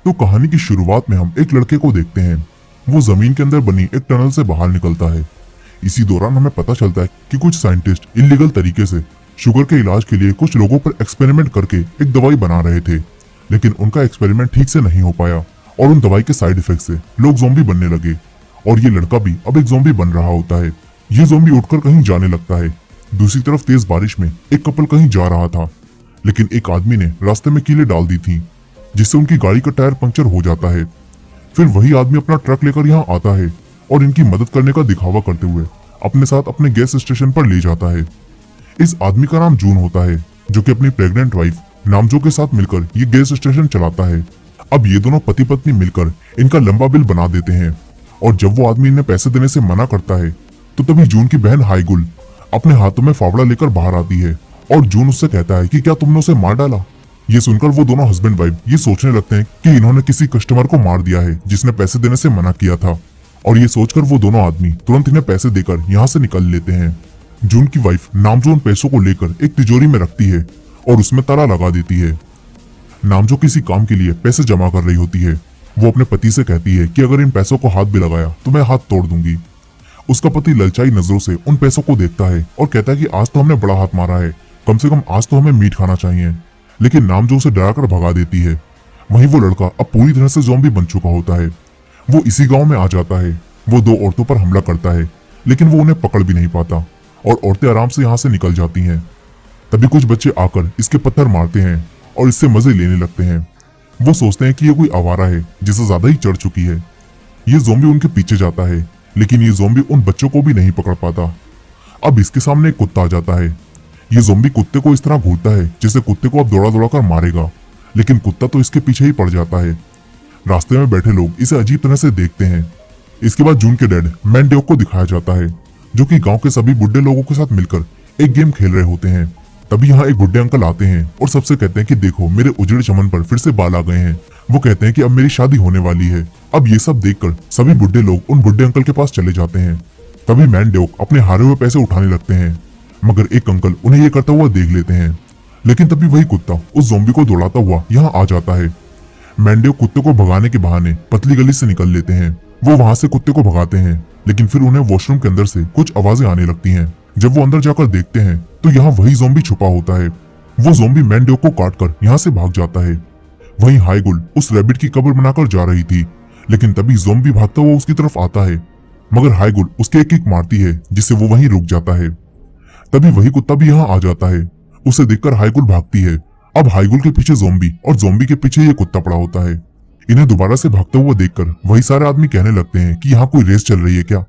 तो कहानी की शुरुआत में हम एक लड़के को देखते हैं। वो जमीन के अंदर बनी एक टनल से बाहर निकलता है। इसी दौरान हमें पता चलता है कि कुछ साइंटिस्ट इलीगल तरीके से शुगर के इलाज के लिए कुछ लोगों पर एक्सपेरिमेंट करके एक दवाई बना रहे थे, लेकिन उनका एक्सपेरिमेंट ठीक से नहीं हो पाया और उन दवाई के साइड इफेक्ट से लोग ज़ॉम्बी बनने लगे और ये लड़का भी अब एक ज़ॉम्बी बन रहा होता है। ये ज़ॉम्बी उठकर कहीं जाने लगता है। दूसरी तरफ तेज बारिश में एक कपल कहीं जा रहा था, लेकिन एक आदमी ने रास्ते में कीलें डाल दी थी, जिससे उनकी गाड़ी का टायर पंक्चर हो जाता है। फिर वही आदमी अपना ट्रक लेकर यहाँ आता है और इनकी मदद करने का दिखावा करते हुए अपने साथ अपने गैस स्टेशन पर ले जाता है। इस आदमी का नाम जून होता है, जो कि अपनी प्रेग्नेंट वाइफ नामजो के साथ मिलकर ये गैस स्टेशन चलाता है। अब ये दोनों पति पत्नी मिलकर इनका लंबा बिल बना देते हैं और जब वो आदमी इन्हें पैसे देने से मना करता है तो तभी जून की बहन हाईगुल अपने हाथों में फावड़ा लेकर बाहर आती है और जून उससे कहता है कि क्या तुमने उसे मार डाला। ये सुनकर वो दोनों हस्बैंड वाइफ ये सोचने लगते हैं कि इन्होंने किसी कस्टमर को मार दिया है जिसने पैसे देने से मना किया था, और ये सोचकर वो दोनों आदमी तुरंत इन्हें पैसे देकर यहाँ से निकल लेते हैं। जून की वाइफ नामजो उन पैसों को लेकर एक तिजोरी में रखती है और उसमें ताला लगा देती है। नामजो किसी काम के लिए पैसे जमा कर रही होती है। वो अपने पति से कहती है कि अगर इन पैसों को हाथ भी लगाया तो मैं हाथ तोड़ दूंगी। उसका पति ललचाई नजरों से उन पैसों को देखता है और कहता है कि आज तो हमने बड़ा हाथ मारा है, कम से कम आज तो हमें मीट खाना चाहिए, लेकिन नामजो उसे डराकर भगा देती है। वहीं वो लड़का अब पूरी तरह से ज़ॉम्बी बन चुका होता है। वो इसी गांव में आ जाता है। वो दो औरतों पर हमला करता है, लेकिन वो उन्हें पकड़ भी नहीं पाता और औरतें आराम से यहाँ से निकल जाती हैं। तभी कुछ बच्चे आकर इसके पत्थर मारते हैं और इससे मजे लेने लगते हैं। वो सोचते हैं कि ये कोई आवारा है जिसे ज्यादा ही चढ़ चुकी है। ये ज़ॉम्बी उनके पीछे जाता है, लेकिन ये ज़ॉम्बी उन बच्चों को भी नहीं पकड़ पाता। अब इसके सामने एक कुत्ता आ जाता है। ये ज़ॉम्बी कुत्ते को इस तरह घूरता है जैसे कुत्ते को अब दौड़ा दौड़ा कर मारेगा, लेकिन कुत्ता तो इसके पीछे ही पड़ जाता है। रास्ते में बैठे लोग इसे अजीब तरह से देखते हैं। इसके बाद जून के डैड मैंडेओक को दिखाया जाता है, जो कि गांव के सभी बुढ़े लोगों के साथ मिलकर एक गेम खेल रहे होते हैं। तभी यहाँ एक बुढ़े अंकल आते हैं और सबसे कहते हैं कि देखो मेरे उजड़े चमन पर फिर से बाल आ गए हैं। वो कहते हैं कि अब मेरी शादी होने वाली है। अब ये सब देखकर सभी बुढ़े लोग उन बुढ़े अंकल के पास चले जाते हैं। तभी मैंडेओक अपने हारे हुए पैसे उठाने लगते हैं, मगर एक अंकल उन्हें ये करता हुआ देख लेते हैं। लेकिन तभी वही कुत्ता उस ज़ॉम्बी को दौड़ाता हुआ यहाँ आ जाता है। मैंडेओक कुत्ते को भगाने के बहाने पतली गली से निकल लेते हैं। वो वहां से कुत्ते को भगाते हैं, लेकिन फिर उन्हें वॉशरूम के अंदर से कुछ आवाजें आने लगती हैं। जब वो अंदर जाकर देखते हैं तो यहाँ वही ज़ॉम्बी छुपा होता है। वो ज़ॉम्बी मैंडेओक को काटकर यहाँ से भाग जाता है। वहीं हाईगुल उस रैबिट की कब्र बनाकर जा रही थी, लेकिन तभी ज़ॉम्बी भागता हुआ उसकी तरफ आता है, मगर हाईगुल उसके एक किक मारती है जिससे वो वहीं रुक जाता है। तभी वही कुत्ता भी यहाँ आ जाता है। उसे देखकर हाईगुल भागती है। अब हाईगुल के पीछे ज़ॉम्बी और ज़ॉम्बी के पीछे ये कुत्ता पड़ा होता है। इन्हें दोबारा से भागता हुआ देखकर वही सारे आदमी कहने लगते हैं कि यहाँ कोई रेस चल रही है क्या।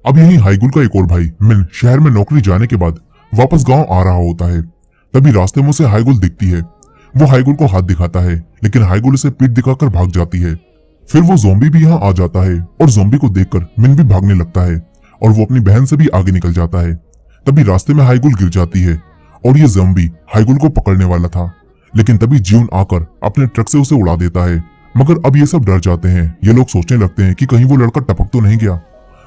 अब यही हाईगुल का एक और भाई मिन शहर में नौकरी जाने के बाद वापस गांव आ रहा होता है। तभी रास्ते में उसे हाईगुल दिखती है। वो हाईगुल को हाथ दिखाता है, लेकिन हाईगुल उसे पीठ दिखाकर भाग जाती है। फिर वो ज़ॉम्बी भी यहाँ आ जाता है और ज़ॉम्बी को देखकर मिन भी भागने लगता है और वो अपनी बहन से भी आगे निकल जाता है। तभी रास्ते में हाईगुल गिर जाती है और ये ज़ॉम्बी हाईगुल को पकड़ने वाला था, लेकिन तभी जून आकर अपने ट्रक से उसे उड़ा देता है। मगर अब ये सब डर जाते हैं। ये लोग सोचने लगते हैं कि कहीं वो लड़का टपक तो नहीं गया,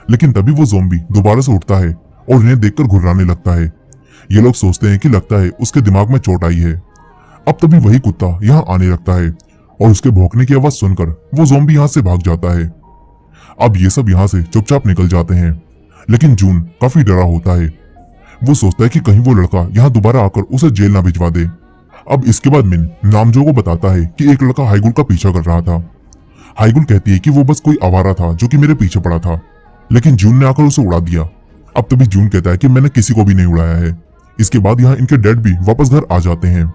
लेकिन तभी वो ज़ॉम्बी दोबारा से उठता है और इन्हें देखकर घुर्राने लगता है। ये लोग सोचते हैं कि लगता है उसके दिमाग में चोट आई है। अब तभी वही कुत्ता यहाँ आने लगता है और उसके भौंकने की आवाज सुनकर वो ज़ॉम्बी यहाँ से भाग जाता है। अब ये सब यहाँ से चुपचाप निकल जाते हैं, लेकिन जून काफी डरा होता है। वो सोचता है कि कहीं वो लड़का यहाँ दोबारा आकर उसे जेल ना भिजवा दे। अब इसके बाद मिन नामजो को बताता है कि एक लड़का हाईगुल का पीछा कर रहा था। हाईगुल कहती है कि वो बस कोई आवारा था जो कि मेरे पीछे पड़ा था, लेकिन जून ने आकर उसे उड़ा दिया। अब तभी जून कहता है कि मैंने किसी को भी नहीं उड़ाया है। इसके बाद यहाँ इनके डैड भी वापस घर आ जाते हैं।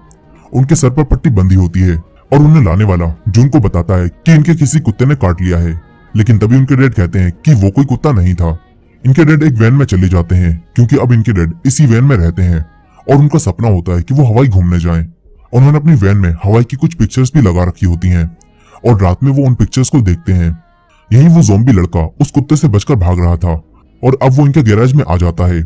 उनके सर पर पट्टी बंधी होती है और उन्हें लाने वाला जून को बताता है कि इनके किसी कुत्ते ने काट लिया है, लेकिन तभी उनके डैड कहते हैं कि वो कोई कुत्ता नहीं था। इनके डैड एक वैन में चले जाते हैं, क्योंकि अब इनके डैड इसी वैन में रहते हैं और उनका सपना होता है कि वो हवाई घूमने जाएं। उन्होंने अपनी वैन में हवाई की कुछ पिक्चर्स भी लगा रखी होती हैं और रात में वो उन पिक्चर्स को देखते हैं। यही वो ज़ॉम्बी लड़का उस कुत्ते से बचकर भाग रहा था और अब वो इनके गैराज में आ जाता है।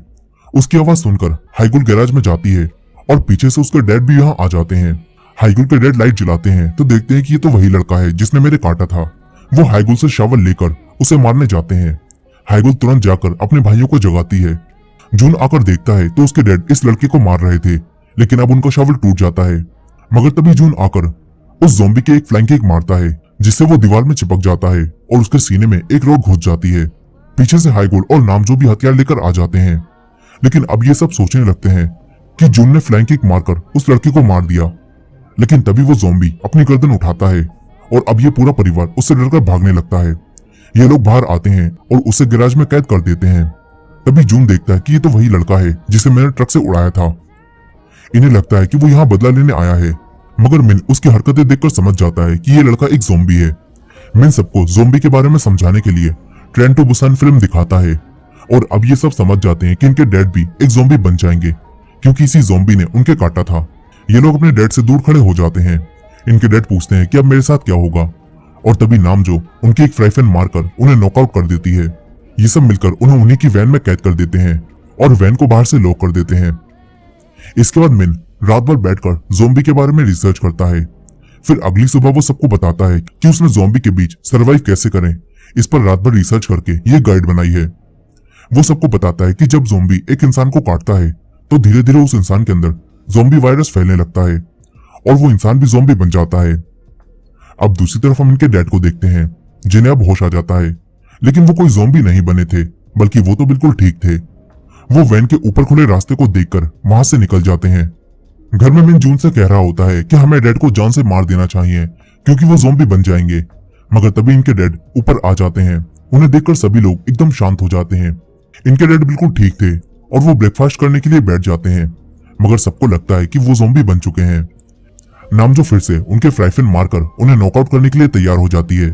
उसकी आवाज सुनकर हाईगुल गैराज में जाती है और पीछे से उसके डैड भी यहाँ आ जाते हैं। हाईगुल के डैड लाइट जलाते हैं तो देखते हैं कि ये तो वही लड़का है जिसने मेरे काटा था। वो हाईगुल से शावल लेकर उसे मारने जाते हैं। हाईगुल तुरंत जाकर अपने भाइयों को जगाती है। जून आकर देखता है तो उसके डैड इस लड़के को मार रहे थे, लेकिन अब उनका शावल टूट जाता है। मगर तभी जून आकर उस ज़ॉम्बी के एक फ्लाइंग किक मारता है जिससे वो दीवार में चिपक जाता है और उसके सीने में एक रॉड घुस जाती है। पीछे से हाईगुल और नामजो भी हथियार लेकर आ जाते हैं, लेकिन अब ये सब सोचने लगते हैं कि जून ने फ्लाइंग किक मारकर उस लड़की को मार दिया। लेकिन तभी वो ज़ॉम्बी अपनी गर्दन उठाता है और अब ये पूरा परिवार उससे डरकर भागने लगता है। ये लोग बाहर आते हैं और उसे गैराज में कैद कर देते हैं। तभी जून देखता है कि ये तो वही लड़का है जिसे मैंने ट्रक से उड़ाया था। इन्हें लगता है कि वो यहाँ बदला लेने आया है, मगर मिन उसकी हरकतें देखकर समझ जाता है कि ये लड़का एक ज़ॉम्बी है। मिन सबको ज़ॉम्बी के बारे में समझाने के लिए ट्रेन टू बुसान फिल्म दिखाता है और अब ये सब समझ जाते हैं कि इनके डैड भी एक ज़ॉम्बी बन जाएंगे, क्योंकि इसी ज़ॉम्बी ने उनके काटा था। ये लोग अपने डैड से दूर खड़े हो जाते हैं। इनके डैड पूछते हैं कि अब मेरे साथ क्या होगा, और तभी नामजो उनकी एक फ्राइफेन मारकर उन्हें नॉकआउट कर देती है। ये सब मिलकर उन्हें उन्हीं की वैन में कैद कर देते हैं और वैन को बाहर से लॉक कर देते हैं। इसके बाद मिन रात भर बैठकर ज़ॉम्बी के बारे में रिसर्च करता है। फिर अगली सुबह वो सबको बताता है कि उसने ज़ॉम्बी के बीच सरवाइव कैसे करें। इस पर रात भर रिसर्च करके ये गाइड बनाई है। वो सबको बताता है कि जब ज़ॉम्बी एक इंसान को काटता है तो धीरे धीरे उस इंसान के अंदर ज़ॉम्बी वायरस फैलने लगता है और वो इंसान भी ज़ॉम्बी बन जाता है। अब दूसरी तरफ हम इनके डैड को देखते हैं, जिन्हें अब होश आ जाता है, लेकिन वो कोई ज़ॉम्बी नहीं बने थे, बल्कि वो तो बिल्कुल ठीक थे। वो वैन के ऊपर खुले रास्ते को देखकर वहां से निकल जाते हैं। घर में मिन जून से कह रहा होता है कि हमें डैड को जान से मार देना चाहिए क्योंकि वो ज़ॉम्बी बन जाएंगे, मगर तभी इनके डैड ऊपर आ जाते हैं। उन्हें देखकर सभी लोग एकदम शांत हो जाते हैं। इनके डैड बिल्कुल ठीक थे और वो ब्रेकफास्ट करने के लिए बैठ जाते हैं, मगर सबको लगता है कि वो ज़ॉम्बी बन चुके हैं। नामजो फिर से उनके फ्राइफिन मारकर उन्हें नॉकआउट करने के लिए तैयार हो जाती है।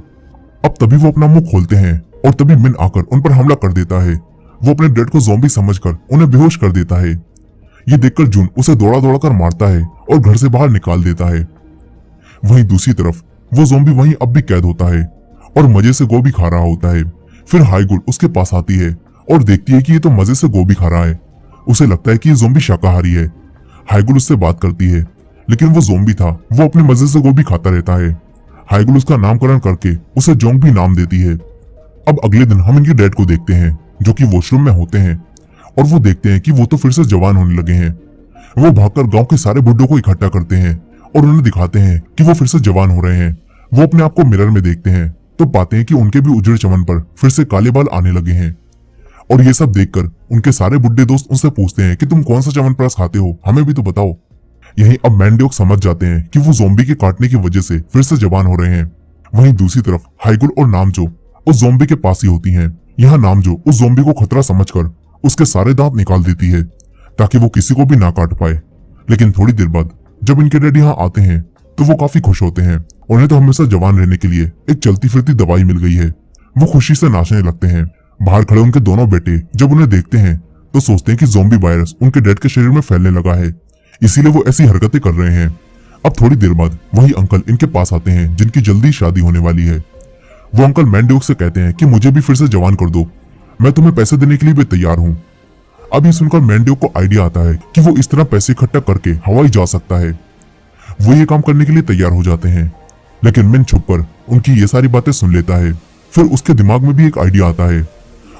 अब तभी वो अपना मुंह खोलते हैं और तभी मिन आकर उन पर हमला कर देता है। वो अपने डैड को ज़ॉम्बी समझकर उन्हें बेहोश कर देता है। ये देखकर जून उसे दौड़ा दौड़ा कर मारता है और घर से बाहर निकाल देता है। वहीं दूसरी तरफ वो ज़ॉम्बी वहीं अब भी कैद होता है और मजे से गोभी खा रहा होता है। फिर हाईगुल उसके पास आती है और देखती है कि ये तो मजे से गोभी खा रहा है। उसे लगता है कि ये ज़ॉम्बी शाकाहारी है। हाईगुल उससे बात करती है, लेकिन वो ज़ॉम्बी था, वो अपने मजे से गोभी खाता रहता है। हाईगुल उसका नामकरण करके उसे जोंग भी नाम देती है। अब अगले दिन हम इनके डैड को देखते हैं जो कि वॉशरूम में होते हैं और वो देखते हैं कि वो तो फिर से जवान होने लगे हैं। वो भागकर गांव के सारे बुड्ढों को इकट्ठा करते हैं और उन्हें दिखाते हैं कि वो फिर से जवान हो रहे हैं। वो अपने आप को मिरर में देखते हैं तो पाते हैं कि उनके भी उजड़े चमन पर फिर से काले बाल आने लगे हैं। और ये सब देखकर उनके सारे बुड्ढे दोस्त उनसे पूछते हैं कि तुम कौन सा च्यवनप्राश खाते हो, हमें भी तो बताओ। यहीं अब मैंड्योक समझ जाते हैं कि वो ज़ॉम्बी के काटने की वजह से फिर से जवान हो रहे हैं। वहीं दूसरी तरफ हाईगुल और नामजो उस ज़ॉम्बी के पास ही होती हैं। यहाँ नामजो उस ज़ॉम्बी को खतरा समझकर उसके सारे दांत निकाल देती है ताकि वो किसी को भी ना काट पाए। लेकिन थोड़ी देर बाद जब इनके डैड यहाँ आते हैं तो वो काफी खुश होते हैं। उन्हें तो हमेशा जवान रहने के लिए एक चलती फिरती दवाई मिल गई है। वो खुशी से नाचने लगते हैं। बाहर खड़े उनके दोनों बेटे जब उन्हें देखते हैं तो सोचते हैं कि ज़ॉम्बी वायरस उनके डैड के शरीर में फैलने लगा है, इसीलिए वो ऐसी हरकतें कर रहे हैं। अब थोड़ी देर बाद वही अंकल इनके पास आते हैं जिनकी जल्दी शादी होने वाली है। वो अंकल मैंड्योक से कहते हैं कि मुझे भी फिर से जवान कर दो, मैं तुम्हें पैसे देने के लिए भी तैयार हूँ। अब ये सुनकर मैंड्योक को आइडिया आता है कि वो इस तरह पैसे इकट्ठा करके हवाई जा सकता है। वो ये काम करने के लिए तैयार हो जाते हैं, लेकिन मिन छुपकर उनकी ये सारी बातें सुन लेता है। फिर उसके दिमाग में भी एक आइडिया आता है।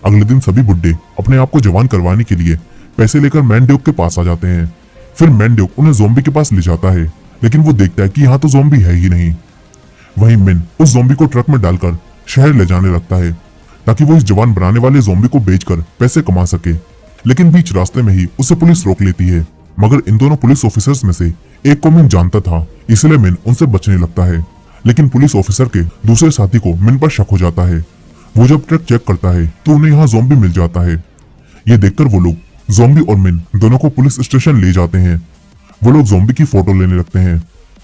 अगले दिन सभी बुड्ढे अपने आप को जवान करवाने के लिए पैसे लेकर मैंड्योक के पास आ जाते हैं। फिर मैंड्योक उन्हें ज़ॉम्बी के पास ले जाता है, लेकिन वो देखता है कि यहाँ तो ज़ॉम्बी है ही नहीं। वहीं मिन उस ज़ॉम्बी को ट्रक में डालकर शहर ले जाने लगता है ताकि वो इस जवान बनाने वाले ज़ॉम्बी को बेचकर पैसे कमा सके। लेकिन बीच रास्ते में ही उसे पुलिस रोक लेती है, मगर इन दोनों पुलिस ऑफिसर्स में से एक को मिन जानता था, इसलिए मिन उनसे बचने लगता है। लेकिन पुलिस ऑफिसर के दूसरे साथी को मिन पर शक हो जाता है। वो जब ट्रक चेक करता है तो उन्हें यहाँ ज़ॉम्बी मिल जाता है। ये देखकर वो लोग ज़ॉम्बी और मिन दोनों को पुलिस स्टेशन ले जाते हैं। वो लोग ज़ॉम्बी की फोटो लेने लगते हैं।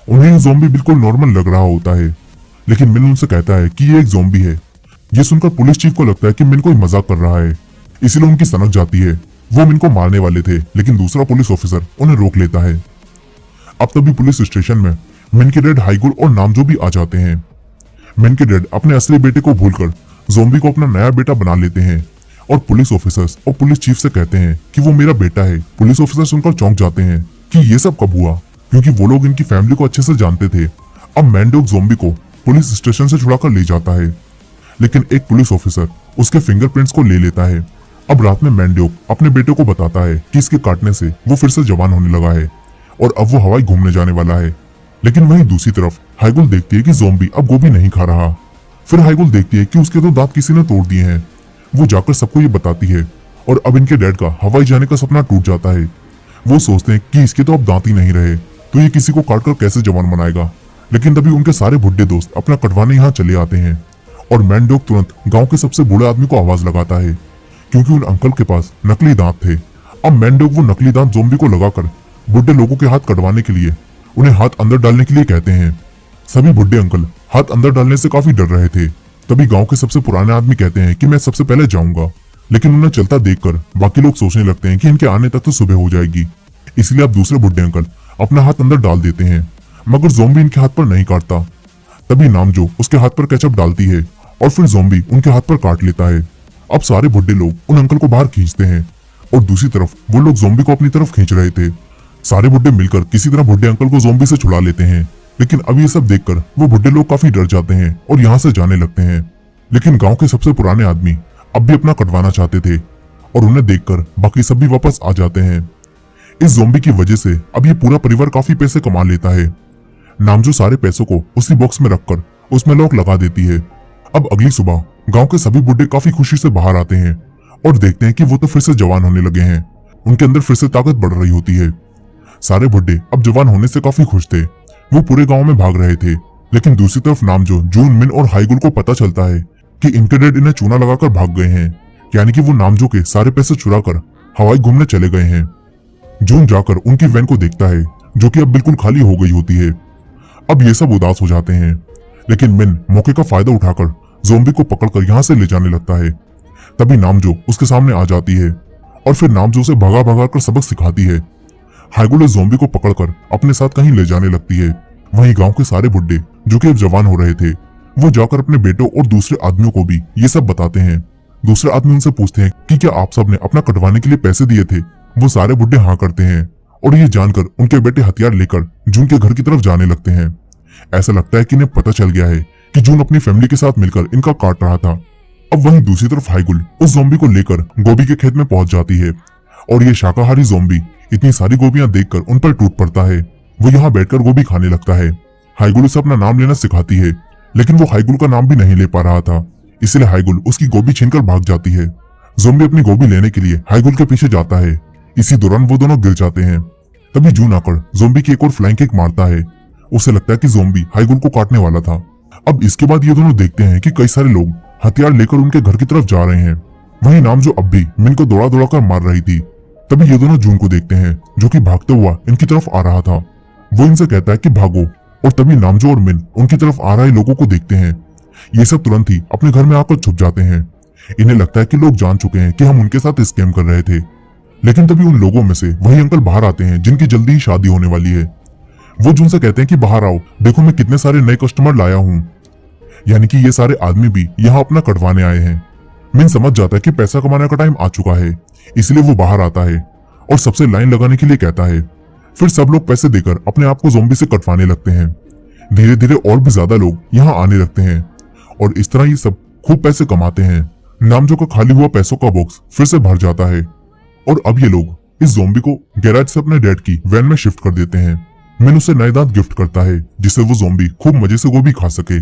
उन्हें ज़ॉम्बी बिल्कुल नॉर्मल लग रहा होता है, लेकिन मिन उनसे कहता है कि ये एक ज़ॉम्बी है। ये सुनकर पुलिस चीफ को लगता है कि मिन कोई मजाक कर रहा है, इसीलिए उनकी सनक जाती है। वो मिन को मारने वाले थे, लेकिन दूसरा पुलिस ऑफिसर उन्हें रोक लेता है। अब तभी पुलिस स्टेशन में मिन के डैड हाईगुल और नामजो भी आ जाते हैं। मिन के डैड अपने असली बेटे को भूलकर ज़ॉम्बी को अपना नया बेटा बना लेते हैं और पुलिस ऑफिसर्स और पुलिस चीफ से कहते हैं कि वो मेरा बेटा है। पुलिस ऑफिसर सुनकर चौंक जाते हैं कि ये सब कब हुआ, क्योंकि वो लोग इनकी फैमिली को अच्छे से जानते थे। अब मैंड्योक ज़ॉम्बी को पुलिस स्टेशन से छुड़ाकर ले जाता है, लेकिन एक पुलिस ऑफिसर उसके फिंगरप्रिंट्स को ले लेता है। अब रात में मैंड्योक अपने बेटे को बताता है कि इसके काटने से वो फिर से जवान होने लगा है और अब वो हवाई घूमने जाने वाला है। लेकिन वहीं दूसरी तरफ हाइगुल देखती है कि ज़ॉम्बी अब गोभी नहीं खा रहा। फिर हाइगुल देखती है कि उसके तो दांत किसी ने तोड़ दिए हैं। वो जाकर सबको ये बताती है और अब इनके डैड का हवाई जाने का सपना टूट जाता है। वो सोचते हैं कि इसके तो अब दांत ही नहीं रहे तो ये किसी को काटकर कैसे जवान बनाएगा। लेकिन तभी उनके सारे बुढ़े दोस्त अपना कटवाने यहाँ चले आते हैं और मैनडॉग तुरंत गांव के सबसे बूढ़े आदमी को आवाज लगाता है क्योंकि उन अंकल के पास नकली दांत थे। अब मैनडॉग वो नकली दांत ज़ॉम्बी को लगाकर बुढ़े लोगों के हाथ कटवाने के लिए उन्हें हाथ अंदर डालने के लिए कहते हैं। सभी बुढ़े अंकल हाथ अंदर डालने से काफी डर रहे थे। तभी गांव के सबसे पुराने आदमी कहते हैं कि मैं सबसे पहले जाऊंगा। लेकिन उन्हें चलता देखकर बाकी लोग सोचने लगते हैं कि इनके आने तक तो सुबह हो जाएगी, इसलिए अब दूसरे बुढ़े अंकल अपना हाथ अंदर डाल देते हैं, मगर ज़ॉम्बी इनके हाथ पर नहीं काटता। तभी नामजो उसके हाथ पर केचप डालती है और फिर ज़ॉम्बी उनके हाथ पर काट लेता है। अब सारे बुढ़े लोग उन अंकल को बाहर खींचते हैं और दूसरी तरफ वो लोग ज़ॉम्बी को अपनी तरफ खींच रहे थे। सारे बुढ़े मिलकर किसी तरह बुढ़े अंकल को ज़ॉम्बी से छुड़ा लेते हैं। लेकिन अब ये सब देखकर वो बुढ़े लोग काफी डर जाते हैं और यहाँ से जाने लगते हैं। लेकिन गांव के सबसे पुराने आदमी अब भी अपना कटवाना चाहते थे और उन्हें देखकर बाकी सब भी वापस आ जाते हैं। इस ज़ॉम्बी की वजह से अब ये पूरा परिवार काफी पैसे कमा लेता है। नामजो सारे पैसों को उसी बॉक्स में रखकर उसमें लॉक लगा देती है। अब अगली सुबह गांव के सभी बुढ़े काफी खुशी से बाहर आते हैं और देखते हैं कि वो तो फिर से जवान होने लगे हैं। उनके अंदर फिर से ताकत बढ़ रही होती है। सारे बुढ़े अब जवान होने से काफी खुश थे। वो पूरे गांव में भाग रहे थे। लेकिन दूसरी तरफ नामजो, जून, मिन और हाइगुल को पता चलता है कि इनके डैड इन्हें चूना लगाकर भाग गए हैं, यानी कि वो नामजो के सारे पैसे चुराकर हवाई घूमने चले गए हैं। जून जाकर उनकी वैन को देखता है जो कि अब बिल्कुल खाली हो गई होती है। अब ये सब उदास हो जाते हैं। लेकिन मिन मौके का फायदा उठाकर ज़ॉम्बी को पकड़कर यहाँ से ले जाने लगता है। तभी नामजो उसके सामने आ जाती है और फिर नामजो से भगा भगा कर सबक सिखाती है। हाइगुल इस ज़ॉम्बी को पकड़कर अपने साथ कहीं ले जाने लगती है। वहीं गांव के सारे बुड्ढे जो कि अब जवान हो रहे थे वो जाकर अपने बेटों और दूसरे आदमियों को भी ये सब बताते हैं। दूसरे आदमी उनसे पूछते हैं कि क्या आप सब ने अपना कटवाने के लिए पैसे दिए थे। वो सारे बुड्ढे हाँ करते हैं और ये जानकर उनके बेटे हथियार लेकर जून के घर की तरफ जाने लगते हैं। ऐसा लगता है कि इन्हें पता चल गया है कि जून अपनी फैमिली के साथ मिलकर इनका काट रहा था। अब वहीं दूसरी तरफ हाइगुल उस ज़ॉम्बी को लेकर गोभी के खेत में पहुंच जाती है और ये शाकाहारी ज़ॉम्बी इतनी सारी गोभियां देखकर उन पर टूट पड़ता है। वो यहाँ बैठकर गोभी खाने लगता है। हाइगुल उसे अपना नाम लेना सिखाती है, लेकिन वो हाइगुल का नाम भी नहीं ले पा रहा था, इसलिए हाइगुल उसकी गोभी छीनकर भाग जाती है। ज़ॉम्बी अपनी गोभी लेने के लिए हाइगुल के पीछे जाता है। इसी दौरान वो दोनों गिर जाते हैं। तभी जून आकर ज़ॉम्बी की एक और फ्लाइंग किक मारता है। उसे लगता है कि ज़ॉम्बी हाइगुल को काटने वाला था। अब इसके बाद ये दोनों देखते हैं कि कई सारे लोग हथियार लेकर उनके घर की तरफ जा रहे हैं। वहीं नामजो अब भी मिन को दौड़ा दौड़ा कर मार रही थी। तभी ये दोनों जून को देखते हैं जो कि भागते हुआ इनकी तरफ आ रहा था। वो इनसे कहता है कि भागो, और तभी नामजो और मिन उनकी तरफ आ रहे लोगों को देखते हैं। ये सब तुरंत ही अपने घर में आकर छुप जाते हैं। इन्हें लगता है कि लोग जान चुके हैं कि हम उनके साथ स्कैम कर रहे थे। लेकिन तभी उन लोगों में से वही अंकल बाहर आते हैं जिनकी जल्दी ही शादी होने वाली है। वो जून से कहते हैं कि बाहर आओ, देखो मैं कितने सारे नए कस्टमर लाया हूँ। यानी कि ये सारे आदमी भी यहाँ अपना कटवाने आए हैं। मिन समझ जाता है कि पैसा कमाने का टाइम आ चुका है, इसलिए वो बाहर आता है और सबसे लाइन लगाने के लिए कहता है। फिर सब लोग पैसे देकर अपने आप को ज़ॉम्बी से कटवाने लगते हैं। धीरे धीरे और भी ज्यादा लोग यहाँ आने लगते हैं और इस तरह ये सब खूब पैसे कमाते हैं। नामजो का खाली हुआ पैसों का बॉक्स फिर से भर जाता है और अब ये लोग इस ज़ॉम्बी को गैराज से अपने डैड की वैन में शिफ्ट कर देते हैं। मिन उसे नए दांत गिफ्ट करता है जिससे वो ज़ॉम्बी खूब मजे से गोभी खा सके।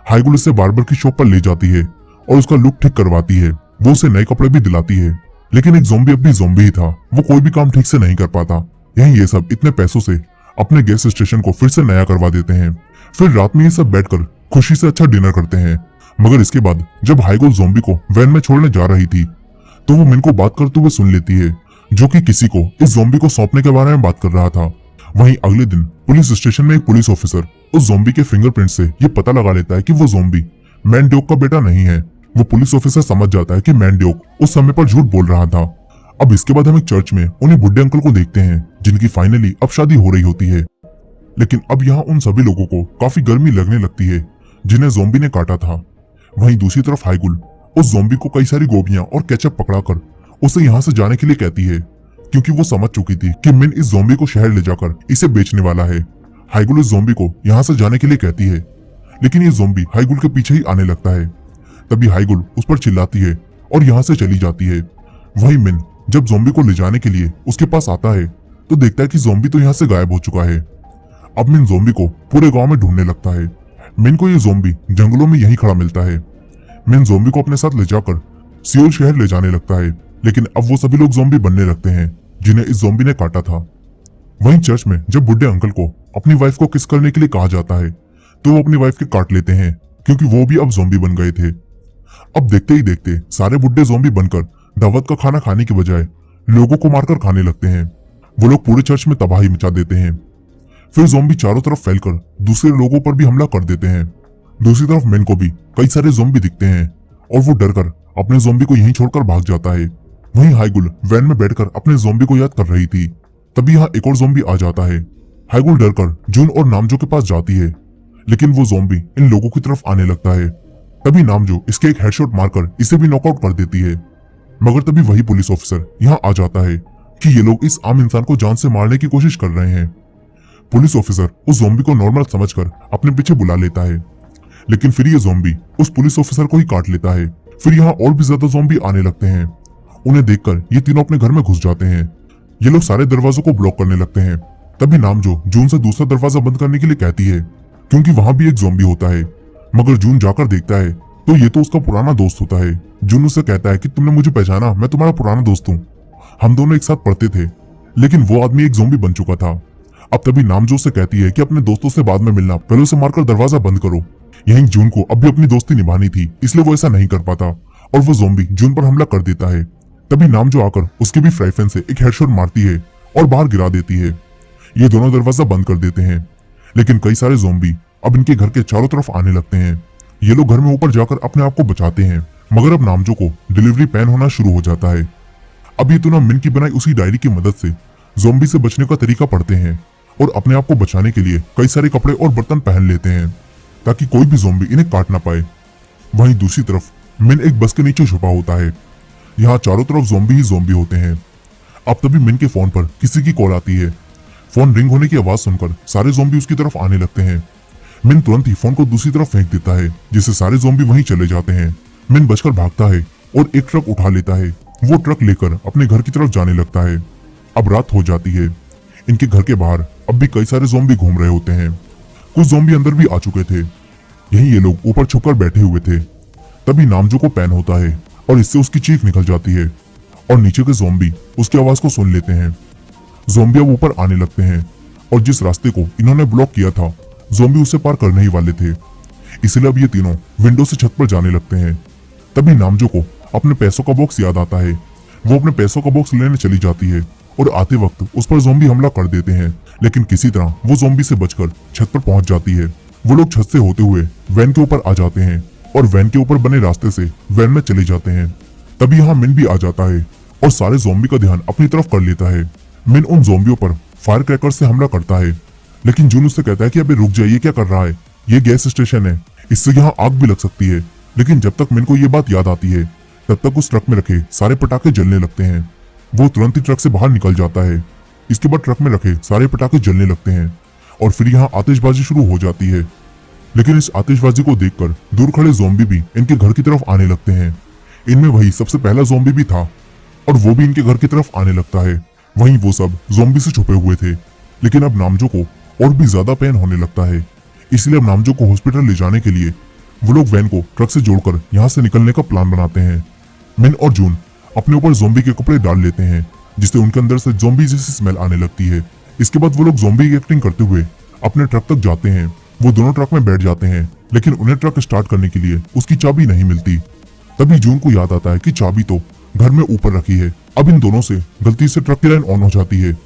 हाइगुल उसे बार्बर की शॉप पर ले जाती है और उसका लुक ठीक करवाती है। वो उसे नए कपड़े भी दिलाती है। लेकिन एक ज़ॉम्बी अब भी ज़ॉम्बी ही था, वो कोई भी काम ठीक से नहीं कर पाता। यही ये सब इतने पैसों से अपने गैस स्टेशन को फिर से नया करवा देते हैं। फिर रात में ये सब बैठकर खुशी से अच्छा डिनर करते हैं। मगर इसके बाद जब हाइगुल ज़ॉम्बी को वैन में छोड़ने जा रही थी तो वो मिन को बात करते हुए सुन लेती है, जो कि किसी को इस ज़ॉम्बी को सौंपने के बारे में बात कर रहा था। वहीं अगले दिन पुलिस स्टेशन में एक पुलिस ऑफिसर उस ज़ॉम्बी के फिंगरप्रिंट से ये पता लगा लेता है कि वो ज़ॉम्बी मैनड्योक का बेटा नहीं है। वो पुलिस ऑफिसर समझ जाता है कि मैनड्योक उस समय पर झूठ बोल रहा था। अब इसके बाद हम एक चर्च में उन्हीं बुढ़े अंकल को देखते हैं जिनकी फाइनली अब शादी हो रही होती है। लेकिन अब यहाँ उन सभी लोगों को काफी गर्मी लगने लगती है जिन्हें ज़ॉम्बी ने काटा था। वहीं दूसरी तरफ हाइगुल उस ज़ॉम्बी को कई सारी गोभियां और केचप पकड़ाकर उसे यहाँ से जाने के लिए कहती है, क्योंकि वो समझ चुकी थी कि मिन इस ज़ॉम्बी को शहर ले जाकर इसे बेचने वाला है। हाइगुल इस ज़ॉम्बी को यहाँ से जाने के लिए कहती है, लेकिन ये ज़ॉम्बी हाइगुल के पीछे ही आने लगता है। तभी हाइगुल उस पर चिल्लाती है और यहाँ से चली जाती है। वहीं मिन जब ज़ॉम्बी को ले जाने के लिए उसके पास आता है तो देखता है कि ज़ॉम्बी तो यहाँ से गायब हो चुका है। अब मिन जोम्बी को पूरे गांव में ढूंढने लगता है। मिन को ये जोम्बी जंगलों में यहीं खड़ा मिलता है। मिन जोम्बी को अपने साथ ले जाकर सियोल शहर ले जाने लगता है, लेकिन अब वो सभी लोग जोम्बी बनने लगते हैं जिन्हें इस जोम्बी ने काटा था। वहीं चर्च में जब बुढ़े अंकल को अपनी वाइफ को किस करने के लिए कहा जाता है तो वो अपनी वाइफ के काट लेते हैं, क्योंकि वो भी अब जोम्बी बन गए थे। अब देखते ही देखते सारे बुढ़े जोम्बी बनकर दावत का खाना खाने के बजाय लोगों को मारकर खाने लगते हैं। वो लोग पूरे चर्च में तबाही मचा देते हैं। फिर जोम्बी चारों तरफ फैलकर दूसरे लोगों पर भी हमला कर देते हैं। दूसरी तरफ मिन को भी कई सारे जोम्बी दिखते हैं और वो डरकर अपने जोम्बी को यहीं छोड़कर भाग जाता है। वहीं हाइगुल वैन में बैठकर अपने जोम्बी को याद कर रही थी। तभी यहाँ एक और जोम्बी आ जाता है। हाइगुल डरकर जून और नामजो के पास जाती है, लेकिन वो जोम्बी इन लोगों की तरफ आने लगता है। तभी नामजो इसके एक हेडशॉट मारकर इसे भी नॉकआउट कर देती है। मगर तभी वही पुलिस ऑफिसर यहाँ आ जाता है कि ये लोग इस आम इंसान को जान से मारने की कोशिश कर रहे हैं। पुलिस ऑफिसर उस जोम्बी को नॉर्मल समझकर अपने पीछे बुला लेता है, लेकिन फिर ये जोम्बी उस पुलिस ऑफिसर को ही काट लेता है। फिर यहाँ और भी ज्यादा जोम्बी आने लगते हैं। उन्हें देखकर ये तीनों अपने घर में घुस जाते हैं। ये लोग सारे दरवाजों को ब्लॉक करने लगते हैं। तभी नामजो जून से दूसरा दरवाजा बंद करने के लिए कहती है, क्योंकि वहां भी एक जोम्बी होता है। मगर जून जाकर देखता है तो ये तो उसका पुराना दोस्त होता है। जून उससे कहता है कि तुमने मुझे पहचाना, मैं तुम्हारा पुराना दोस्त हूँ, हम दोनों एक साथ पढ़ते थे। लेकिन वो आदमी एक जोम्बी बन चुका था। अब तभी नामजो से कहती है कि अपने दोस्तों से बाद में मिलना, पहले उसे मारकर दरवाजा बंद करो। यहीं जून को अब भी अपनी दोस्ती निभानी थी, इसलिए वो ऐसा नहीं कर पाता और वो जोम्बी जून पर हमला कर देता है। तभी नामजो आकर उसके भी फ्राइफेन से एक हेडशॉट मारती है और बाहर गिरा देती है। ये दोनों दरवाजा बंद कर देते हैं, लेकिन कई सारे जोम्बी अब इनके घर के चारों तरफ आने लगते हैं। ये लोग घर में ऊपर जाकर अपने आप को बचाते हैं, मगर अब नामजो को डिलीवरी पेन होना शुरू हो जाता है। अब ये दोनों मिन की बनाई उसी डायरी की मदद से जोम्बी से बचने का तरीका पढ़ते हैं और अपने आप को बचाने के लिए कई सारे कपड़े और बर्तन पहन लेते हैं ताकि कोई भी जोम्बी इन्हें काट ना पाए। वहीं दूसरी तरफ मिन एक बस के नीचे छुपा होता है। यहाँ चारों तरफ जोम्बी ही जोम्बी होते हैं। अब तभी मिन के फोन पर किसी की कॉल आती है। फोन रिंग होने की आवाज सुनकर सारे जोम्बी उसकी तरफ आने लगते हैं। मिन तुरंत ही फोन को दूसरी तरफ फेंक देता है, जिससे सारे जोम्बी वहीं चले जाते हैं। मिन बचकर भागता है और एक ट्रक उठा लेता है। वो ट्रक लेकर अपने घर की तरफ जाने लगता है। अब रात हो जाती है। इनके घर के बाहर अब भी कई सारे जोम्बी घूम रहे होते हैं। कुछ जोम्बी अंदर भी आ चुके थे। यहीं ये लोग ऊपर छुपकर बैठे हुए थे। तभी नामजो को पैन होता है और इससे उसकी चीख निकल जाती है और नीचे के जोम्बी उसकी आवाज को सुन लेते हैं। जोम्बी अब ऊपर आने लगते हैं और जिस रास्ते को इन्होंने ब्लॉक किया था जोम्बी उसे पार करने ही वाले थे, इसलिए अब ये तीनों विंडो से छत पर जाने लगते हैं। तभी नामजो को अपने पैसों का बॉक्स याद आता है। वो अपने पैसों का बॉक्स लेने चली जाती है और आते वक्त उस पर जोम्बी हमला कर देते हैं, लेकिन किसी तरह वो जोम्बी से बचकर छत पर पहुंच जाती है। वो लोग छत से होते हुए वैन के ऊपर आ जाते हैं और वैन के ऊपर बने रास्ते से वैन में चले जाते हैं। तभी यहाँ मिन भी आ जाता है और सारे जोम्बी का ध्यान अपनी तरफ कर लेता है। मिन उन जोम्बियों पर फायर क्रैकर से हमला करता है, लेकिन जून उससे कहता है कि अबे रुक जाइए, ये क्या कर रहा है, ये गैस स्टेशन है, इससे यहाँ आग भी लग सकती है। लेकिन जब तक मिन को ये बात याद आती है तब तक उस ट्रक में रखे सारे पटाखे जलने लगते हैं। वो तुरंत ही ट्रक से बाहर निकल जाता है। इसके बाद ट्रक में रखे सारे पटाखे जलने लगते हैं और फिर यहाँ आतिशबाजी शुरू हो जाती है। लेकिन इस आतिशबाजी को देखकर दूर खड़े जोम्बी भी इनके घर की तरफ आने लगते हैं। इनमें वही सबसे पहला जोम्बी भी था और वो भी इनके घर की तरफ आने लगता है। वहीं वो सब जोम्बी से छुपे हुए थे, लेकिन अब नामजो को और भी ज्यादा पेन होने लगता है। इसलिए अब नामजो को हॉस्पिटल ले जाने के लिए वो लोग वैन को ट्रक से जोड़कर यहाँ से निकलने का प्लान बनाते हैं। मिन और जून अपने ऊपर जोम्बी के कपड़े डाल लेते हैं, जिससे उनके अंदर से जोम्बी जैसी स्मेल आने लगती है। इसके बाद वो लोग जोम्बी की एक्टिंग करते हुए अपने ट्रक तक जाते हैं। वो दोनों ट्रक में बैठ जाते हैं, लेकिन उन्हें ट्रक स्टार्ट करने के लिए उसकी चाबी नहीं मिलती। तभी जून को याद आता है कि चाबी तो घर में ऊपर रखी है। अब इन दोनों से गलती से ट्रक की लाइन ऑन हो जाती है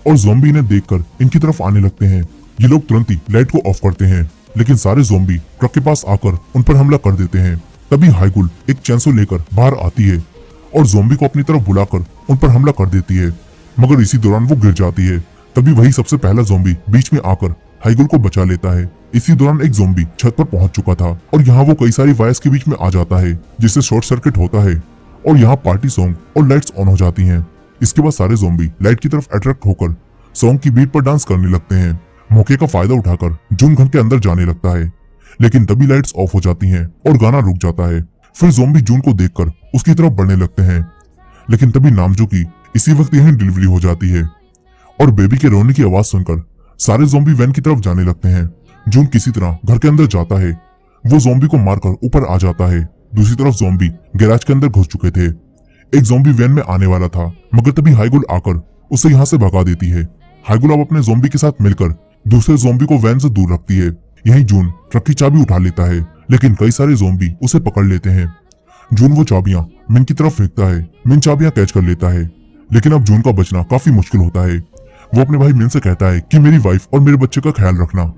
और जोम्बी इन्हें देखकर इनकी तरफ आने लगते हैं। ये लोग तुरंत ही लाइट को ऑफ करते हैं, लेकिन सारे जोम्बी ट्रक के पास आकर उन पर हमला कर देते हैं। तभी हाइगुल एक चैंसो लेकर बाहर आती है और जोम्बी को अपनी तरफ बुलाकर उन पर हमला कर देती है, मगर इसी दौरान वो गिर जाती है। तभी वही सबसे पहला जोम्बी बीच में आकर हाइगुल को बचा लेता है। इसी दौरान एक जोम्बी छत पर पहुंच चुका था और यहाँ वो कई सारी वायर्स के बीच में आ जाता है, जिससे शॉर्ट सर्किट होता है और यहाँ पार्टी सॉन्ग और लाइट्स ऑन हो जाती हैं। इसके बाद सारे जोम्बी लाइट की तरफ अट्रैक्ट होकर सॉन्ग की बीट पर डांस करने लगते हैं। मौके का फायदा उठाकर जून घर के अंदर जाने लगता है, लेकिन तभी लाइट्स ऑफ हो जाती हैं और गाना रुक जाता है। फिर जोम्बी जून को देखकर उसकी तरफ बढ़ने लगते हैं, लेकिन तभी नामजो की इसी वक्त यहीं डिलीवरी हो जाती है और बेबी के रोने की आवाज सुनकर सारे ज़ॉम्बी वैन की तरफ जाने लगते हैं। जून किसी तरह घर के अंदर जाता है। वो ज़ॉम्बी को मारकर ऊपर आ जाता है। दूसरी तरफ ज़ॉम्बी गैराज के अंदर घुस चुके थे। एक ज़ॉम्बी वैन में आने वाला था, मगर तभी हाइगुल आकर उसे यहाँ से भगा देती है। हाइगुल अब अपने ज़ॉम्बी के साथ मिलकर दूसरे ज़ॉम्बी को वैन से दूर रखती है। यहीं जून ट्रक की चाबी उठा लेता है, लेकिन कई सारे ज़ॉम्बी उसे पकड़ लेते हैं। जून वो चाबियां मिन की तरफ फेंकता है। मिन चाबियां कैच कर लेता है, लेकिन अब जून का बचना काफी मुश्किल होता है। वो अपने भाई मिन से कहता है कि मेरी वाइफ और मेरे बच्चे का ख्याल रखना।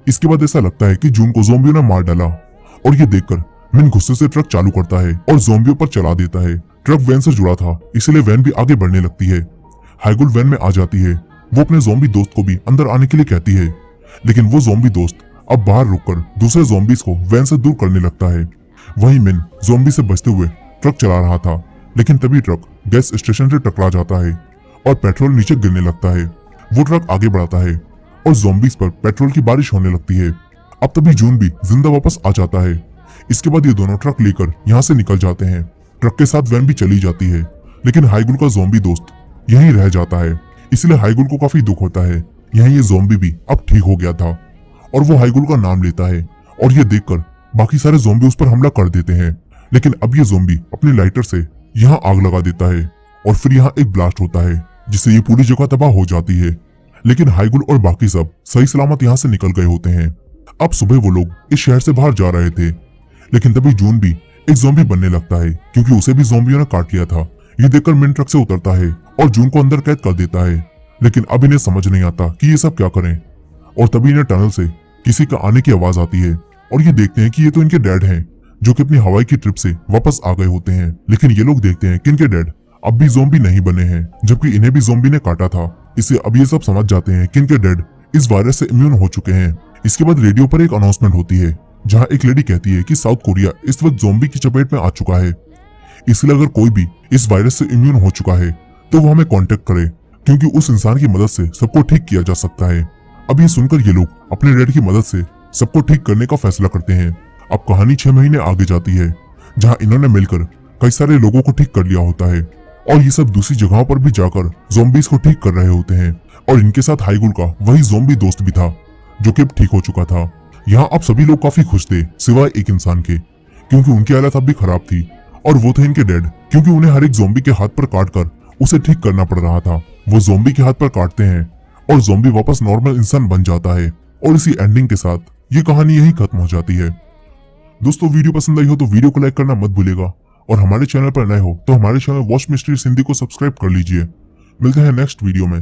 इसके बाद ऐसा लगता है कि जून को ज़ॉम्बियों ने मार डाला, और ये देखकर मिन गुस्से से ट्रक चालू करता है और ज़ॉम्बियों पर चला देता है। ट्रक वैन से जुड़ा था, इसलिए वैन भी आगे बढ़ने लगती है। हाइगुल वैन में आ जाती है। वो अपने ज़ॉम्बी दोस्त को भी अंदर आने के लिए कहती है, लेकिन वो ज़ॉम्बी दोस्त अब बाहर रुककर दूसरे ज़ॉम्बीज को वैन से दूर करने लगता है। वहीं मिन ज़ॉम्बी से बचते हुए ट्रक चला रहा था, लेकिन तभी ट्रक गैस स्टेशन से टकरा जाता है और पेट्रोल नीचे गिरने लगता है। वो ट्रक आगे बढ़ाता है और ज़ॉम्बीज पर पेट्रोल की बारिश होने लगती है। अब तभी जून भी जिंदा वापस आ जाता है। इसके बाद ये दोनों ट्रक लेकर यहाँ से निकल जाते हैं। ट्रक के साथ वैन भी चली जाती है, लेकिन हाइगुल का ज़ॉम्बी दोस्त यहीं रह जाता है। इसलिए हाइगुल को काफी दुख होता है। यहीं ये ज़ॉम्बी भी अब ठीक हो गया था, और वो हाइगुल का नाम लेता है, और ये देखकर बाकी सारे ज़ॉम्बी उस पर हमला कर देते हैं। लेकिन अब ये ज़ॉम्बी अपने लाइटर से यहाँ आग लगा देता है, और फिर यहाँ एक ब्लास्ट होता है, जिससे ये पूरी जगह तबाह हो जाती है। लेकिन हाइगुल और बाकी सब सही सलामत यहाँ से निकल गए होते हैं। अब सुबह वो लोग इस शहर से बाहर जा रहे थे, लेकिन तभी जून भी एक ज़ॉम्बी बनने लगता है, क्योंकि उसे भी ज़ॉम्बियों ने काट लिया था। ये देखकर मिन ट्रक से उतरता है और जून को अंदर कैद कर देता है, लेकिन अब इन्हें समझ नहीं आता कि ये सब क्या करें। और तभी इन्हें टनल से किसी का आने की आवाज आती है, और ये देखते हैं कि ये तो इनके डैड हैं, जो कि अपनी हवाई की ट्रिप से वापस आ गए होते हैं। लेकिन ये लोग देखते हैं कि इनके डैड अब भी ज़ॉम्बी नहीं बने हैं, जबकि इन्हें भी ज़ॉम्बी ने काटा था। इससे अब ये सब समझ जाते हैं कि इनके डैड इस वायरस से इम्यून हो चुके हैं। इसके बाद रेडियो पर एक अनाउंसमेंट होती है, जहाँ एक लेडी कहती है कि साउथ कोरिया इस वक्त ज़ॉम्बी की चपेट में आ चुका है, इसलिए अगर कोई भी इस वायरस से इम्यून हो चुका है तो वो हमें कांटेक्ट करे, क्योंकि उस इंसान की मदद से सबको ठीक किया जा सकता है। अब ये सुनकर ये लोग अपने डैड की मदद से सबको ठीक करने का फैसला करते हैं। अब कहानी 6 महीने आगे जाती है, जहाँ इन्होंने मिलकर कई सारे लोगों को ठीक कर लिया होता है, और ये सब दूसरी जगहों पर भी जाकर ज़ॉम्बीज को ठीक कर रहे होते हैं। और इनके साथ हाइगुल का वही ज़ॉम्बी दोस्त भी था, जो कि अब ठीक हो चुका था। यहाँ अब सभी लोग काफी खुश थे, सिवाय एक इंसान के, क्योंकि उनकी हालत अब भी खराब थी, और वो थे इनके डैड, क्योंकि उन्हें हर एक ज़ॉम्बी के हाथ पर काटकर उसे ठीक करना पड़ रहा था। वो ज़ॉम्बी के हाथ पर काटते हैं और ज़ॉम्बी वापस नॉर्मल इंसान बन जाता है, और इसी एंडिंग के साथ ये कहानी यही खत्म हो जाती है। दोस्तों, वीडियो पसंद आई हो तो वीडियो को लाइक करना मत भूलिएगा, और हमारे चैनल पर नए हो तो हमारे चैनल वॉच मिस्ट्रीज हिंदी को सब्सक्राइब कर लीजिए। मिलते हैं नेक्स्ट वीडियो में।